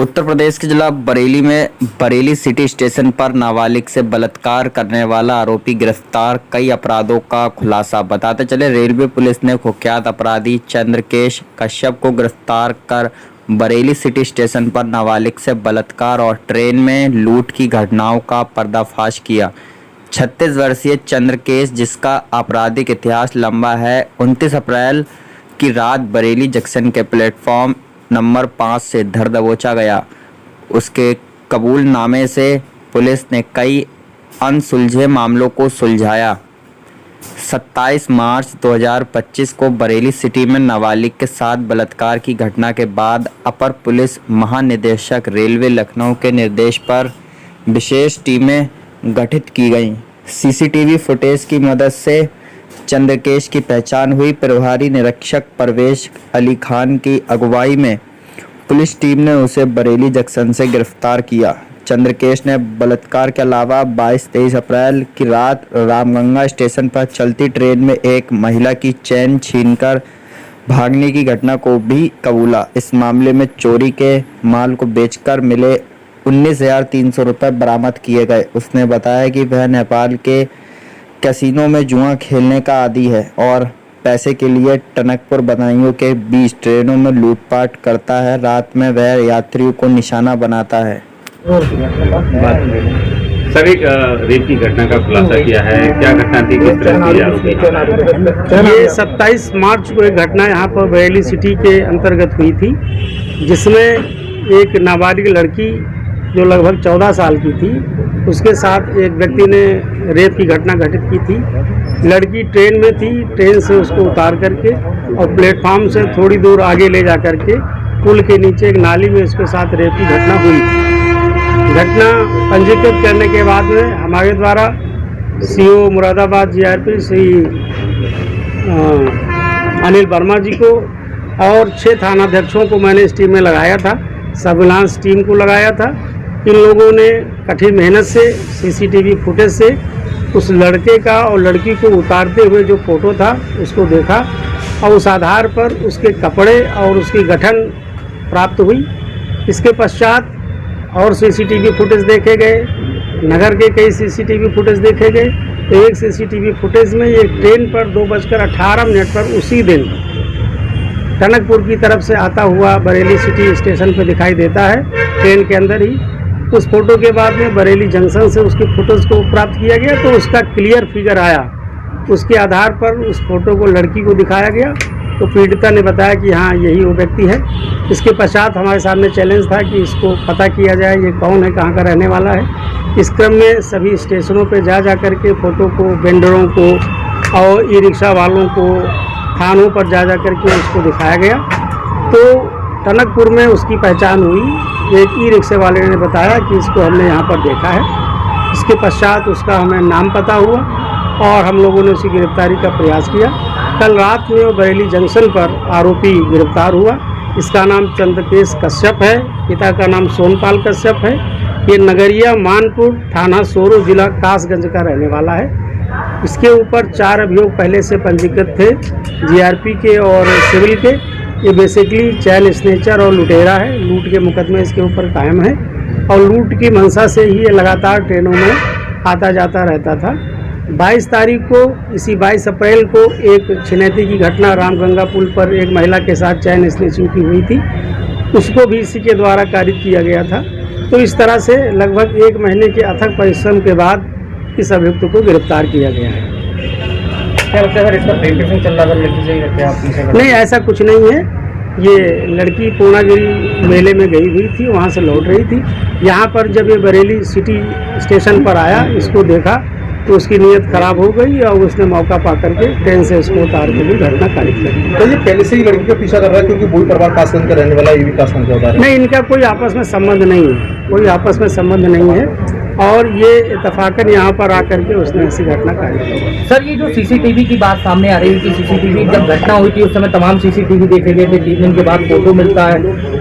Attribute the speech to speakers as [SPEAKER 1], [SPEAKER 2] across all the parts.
[SPEAKER 1] उत्तर प्रदेश के जिला बरेली में बरेली सिटी स्टेशन पर नाबालिग से बलात्कार करने वाला आरोपी गिरफ्तार। कई अपराधों का खुलासा। बताते चले, रेलवे पुलिस ने कुख्यात अपराधी चंद्रकेश कश्यप को गिरफ्तार कर बरेली सिटी स्टेशन पर नाबालिग से बलात्कार और ट्रेन में लूट की घटनाओं का पर्दाफाश किया। 36 वर्षीय चंद्रकेश, जिसका आपराधिक इतिहास लंबा है, 29 अप्रैल की रात बरेली जंक्शन के प्लेटफॉर्म नंबर 5 से धर दबोचा गया। उसके कबूलनामे से पुलिस ने कई अनसुलझे मामलों को सुलझाया। 27 मार्च 2025 को बरेली सिटी में नाबालिग के साथ बलात्कार की घटना के बाद अपर पुलिस महानिदेशक रेलवे लखनऊ के निर्देश पर विशेष टीमें गठित की गईं। सीसीटीवी फुटेज की मदद से चंद्रकेश की पहचान हुई। प्रभारी निरीक्षक परवेश अली खान की अगुवाई में पुलिस टीम ने उसे बरेली जंक्शन से गिरफ्तार किया। चंद्रकेश ने बलात्कार के अलावा 22-23 अप्रैल की रात रामगंगा स्टेशन पर चलती ट्रेन में एक महिला की चैन छीनकर भागने की घटना को भी कबूला। इस मामले में चोरी के माल को बेचकर मिले 19,300 रुपये बरामद किए गए। उसने बताया कि वह नेपाल के कैसीनो में जुआ खेलने का आदी है और पैसे के लिए टनकपुर बदायूं के बीच ट्रेनों में लूटपाट करता है। रात में वह यात्रियों को निशाना बनाता है।
[SPEAKER 2] सर, एक रेप की घटना का खुलासा किया है। क्या घटना थी, किस तरह की आरोपी?
[SPEAKER 3] ये 27 मार्च को एक घटना यहाँ पर बरेली सिटी के अंतर्गत हुई थी, जिसमें एक नाबालिग लड़की जो लगभग 14 साल की थी, उसके साथ एक व्यक्ति ने रेप की घटना घटित की थी। लड़की ट्रेन में थी, ट्रेन से उसको उतार करके और प्लेटफार्म से थोड़ी दूर आगे ले जा करके पुल के नीचे एक नाली में उसके साथ रेप की घटना हुई। घटना पंजीकृत करने के बाद में हमारे द्वारा सीओ मुरादाबाद जीआरपी श्री अनिल वर्मा जी को और 6 थानाध्यक्षों को मैंने इस टीम में लगाया था। सर्विलांस टीम को लगाया था। इन लोगों ने कठिन मेहनत से सीसीटीवी फुटेज से उस लड़के का और लड़की को उतारते हुए जो फोटो था उसको देखा और उस आधार पर उसके कपड़े और उसकी गठन प्राप्त हुई। इसके पश्चात और सीसीटीवी फुटेज देखे गए, नगर के कई सीसीटीवी फुटेज देखे गए। एक सीसीटीवी फुटेज में एक ट्रेन पर 2:18 पर उसी दिन टनकपुर की तरफ से आता हुआ बरेली सिटी स्टेशन पर दिखाई देता है, ट्रेन के अंदर ही। उस फोटो के बाद में बरेली जंक्शन से उसके फोटोज़ को प्राप्त किया गया, तो उसका क्लियर फिगर आया। उसके आधार पर उस फोटो को लड़की को दिखाया गया, तो पीड़िता ने बताया कि हाँ, यही वो व्यक्ति है। इसके पश्चात हमारे सामने चैलेंज था कि इसको पता किया जाए ये कौन है, कहाँ का रहने वाला है। इस क्रम में सभी स्टेशनों पर जा कर के फ़ोटो को, वेंडरों को और ई रिक्शा वालों को, थानों पर जा कर के उसको दिखाया गया। तो टनकपुर में उसकी पहचान हुई। एक ई रिक्शे वाले ने बताया कि इसको हमने यहाँ पर देखा है। इसके पश्चात उसका हमें नाम पता हुआ और हम लोगों ने उसकी गिरफ्तारी का प्रयास किया। कल रात में वो बरेली जंक्शन पर आरोपी गिरफ्तार हुआ। इसका नाम चंद्रकेश कश्यप है, पिता का नाम सोनपाल कश्यप है। ये नगरिया मानपुर, थाना सोरो, जिला कासगंज का रहने वाला है। इसके ऊपर 4 अभियोग पहले से पंजीकृत थे, जीआरपी के और सिविल के। ये बेसिकली चैन स्नेचर और लुटेरा है। लूट के मुकदमे इसके ऊपर कायम है और लूट की मंशा से ही ये लगातार ट्रेनों में आता जाता रहता था। 22 तारीख को, इसी 22 अप्रैल को एक छिनैती की घटना रामगंगा पुल पर एक महिला के साथ चैन स्नेचिंग की हुई थी, उसको भी इसी के द्वारा कारित किया गया था। तो इस तरह से लगभग 1 महीने के अथक परिश्रम के बाद इस अभियुक्त को गिरफ्तार किया गया है।
[SPEAKER 4] क्या लगता है सर, इसका प्रेम चल रहा है लड़की से ही रखते हैं आप?
[SPEAKER 3] नहीं, ऐसा कुछ नहीं है। ये लड़की पूर्णागिरी मेले में गई हुई थी, वहाँ से लौट रही थी। यहाँ पर जब ये बरेली सिटी स्टेशन पर आया, इसको देखा तो उसकी नीयत खराब हो गई और उसने मौका पा करके ट्रेन से इसको उतार के भी घटना कारित कर दी।
[SPEAKER 4] तो ये पहले से ही लड़की का पीछा कर रहा है, क्योंकि वही परिवार कासगंज का रहने वाला, ये भी कासगंज का होता है?
[SPEAKER 3] नहीं, इनका कोई आपस में संबंध नहीं है, कोई आपस में संबंध नहीं है और ये इत्तफाकन यहाँ पर आकर के उसने ऐसी घटना कारित की।
[SPEAKER 5] सर, ये जो सीसीटीवी की बात सामने आ रही है कि सीसीटीवी जब घटना हुई थी उस समय तमाम सीसीटीवी देखे गए थे, 3 दिन के बाद फोटो मिलता है,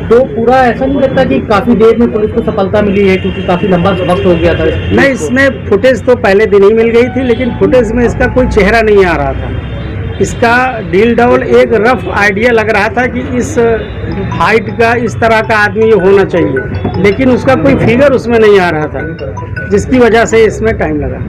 [SPEAKER 5] तो पूरा ऐसा नहीं लगता कि काफ़ी देर में पुलिस को सफलता मिली है, क्योंकि काफ़ी लंबा वक्त हो गया था?
[SPEAKER 3] नहीं, इसमें फुटेज तो पहले दिन ही मिल गई थी, लेकिन फुटेज में इसका कोई चेहरा नहीं आ रहा था। इसका डील डबल एक रफ आइडिया लग रहा था कि इस हाइट का इस तरह का आदमी ये होना चाहिए, लेकिन उसका कोई फिगर उसमें नहीं आ रहा था, जिसकी वजह से इसमें टाइम लगा।